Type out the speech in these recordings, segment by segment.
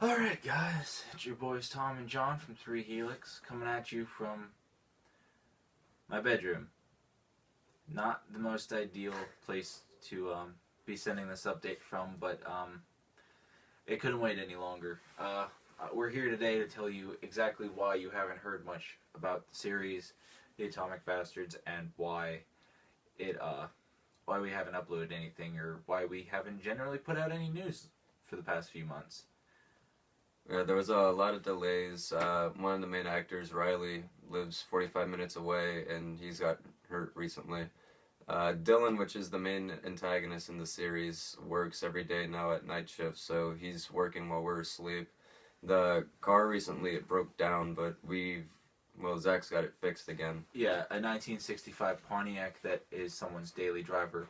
Alright guys, it's your boys Tom and John from 3 Helix coming at you from my bedroom. Not the most ideal place to be sending this update from, but it couldn't wait any longer. We're here today to tell you exactly why you haven't heard much about the series, The Atomic Bastards, and why we haven't uploaded anything, or why we haven't generally put out any news for the past few months. Yeah, there was a lot of delays. One of the main actors, Riley, lives 45 minutes away, and he's got hurt recently. Dylan, which is the main antagonist in the series, works every day now at night shift, so he's working while we're asleep. The car recently, it broke down, but Zach's got it fixed again. Yeah, a 1965 Pontiac that is someone's daily driver.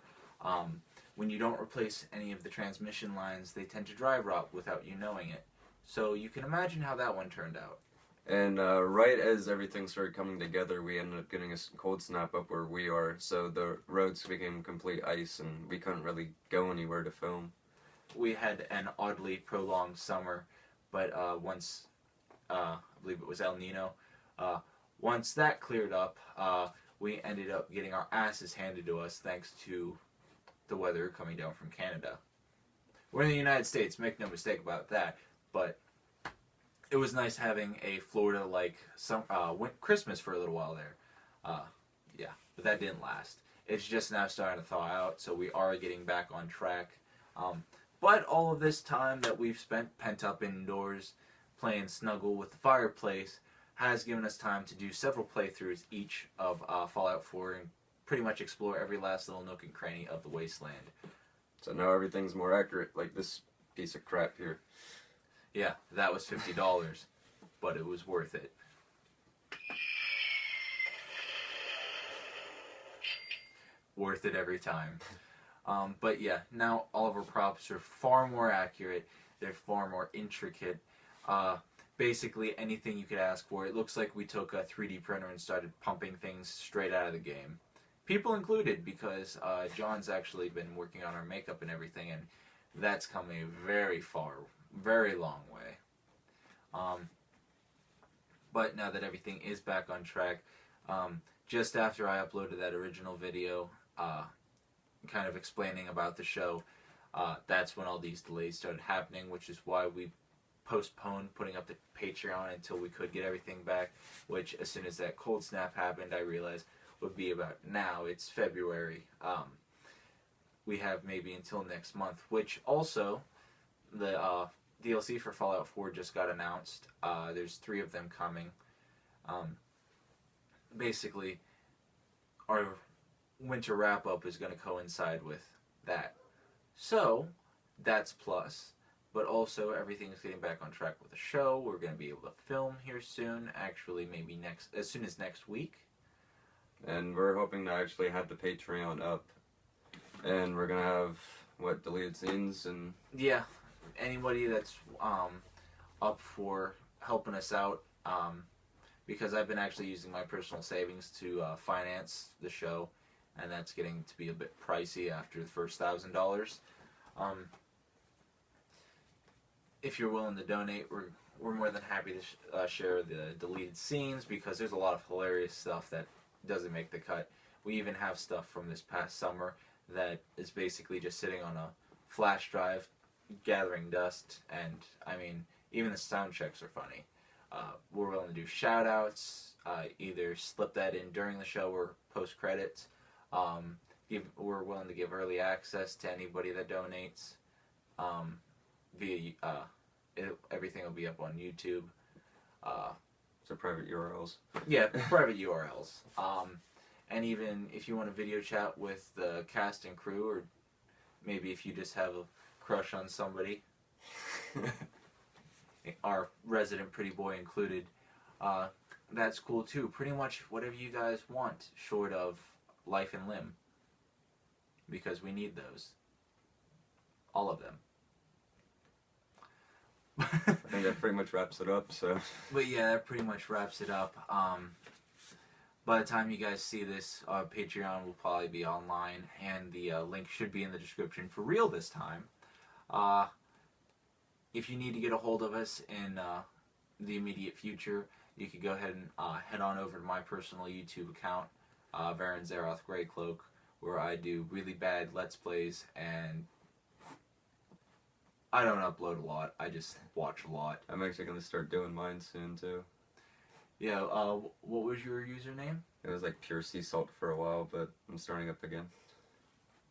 When you don't replace any of the transmission lines, they tend to drive rot without you knowing it. So you can imagine how that one turned out. And right as everything started coming together, we ended up getting a cold snap up where we are, so the roads became complete ice, and we couldn't really go anywhere to film. We had an oddly prolonged summer, but once, I believe it was El Nino, once that cleared up, we ended up getting our asses handed to us thanks to the weather coming down from Canada. We're in the United States, make no mistake about that. But it was nice having a Florida-like Christmas for a little while there. Yeah, but that didn't last. It's just now starting to thaw out, so we are getting back on track. But all of this time that we've spent pent up indoors, playing snuggle with the fireplace, has given us time to do several playthroughs each of Fallout 4 and pretty much explore every last little nook and cranny of the wasteland. So now everything's more accurate, like this piece of crap here. Yeah, that was $50, but it was worth it. Worth it every time. But yeah, now all of our props are far more accurate. They're far more intricate. Basically anything you could ask for. It looks like we took a 3D printer and started pumping things straight out of the game. People included, because John's actually been working on our makeup and everything, and that's come a very long way. But now that everything is back on track, just after I uploaded that original video, kind of explaining about the show, that's when all these delays started happening, which is why we postponed putting up the Patreon until we could get everything back, which as soon as that cold snap happened, I realized would be about now. It's February. We have maybe until next month, which also, the DLC for Fallout 4 just got announced. There's 3 of them coming. Basically, our winter wrap-up is going to coincide with that. So, that's plus. But also, everything is getting back on track with the show. We're going to be able to film here soon. Actually, maybe as soon as next week. And we're hoping to actually have the Patreon up. And we're going to have, deleted scenes and... Yeah. Anybody that's up for helping us out, because I've been actually using my personal savings to finance the show, and that's getting to be a bit pricey after the first $1,000. If you're willing to donate, we're more than happy to share the deleted scenes, because there's a lot of hilarious stuff that doesn't make the cut. We even have stuff from this past summer that is basically just sitting on a flash drive gathering dust, and I mean, even the sound checks are funny. We're willing to do shout outs, either slip that in during the show or post credits. We're willing to give early access to anybody that donates. Everything will be up on YouTube. So private URLs. Yeah, private URLs. And even if you want a video chat with the cast and crew, or maybe if you just have a crush on somebody, our resident pretty boy included, that's cool too. Pretty much whatever you guys want, short of life and limb, because we need those, all of them. I think that pretty much wraps it up. So, but yeah, that pretty much wraps it up. By the time you guys see this, Patreon will probably be online, and the link should be in the description for real this time. if you need to get a hold of us in the immediate future, you could go ahead and head on over to my personal YouTube account, Varen Zeroth Greycloak, where I do really bad Let's Plays, and I don't upload a lot. I just watch a lot. I'm actually gonna start doing mine soon too. Yeah. What was your username? It was like pure sea salt for a while, but I'm starting up again.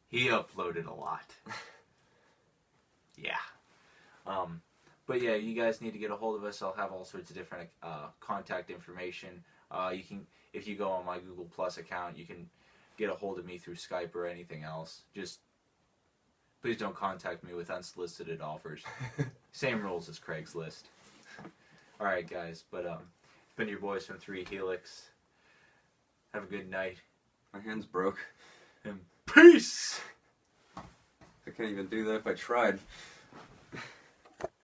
He uploaded a lot. Yeah. But yeah, you guys need to get a hold of us. I'll have all sorts of different contact information. You can, if you go on my Google Plus account, you can get a hold of me through Skype or anything else. Just please don't contact me with unsolicited offers. Same rules as Craigslist. All right, guys. But it's been your boys from 3 Helix. Have a good night. My hand's broke. And peace! I can't even do that if I tried.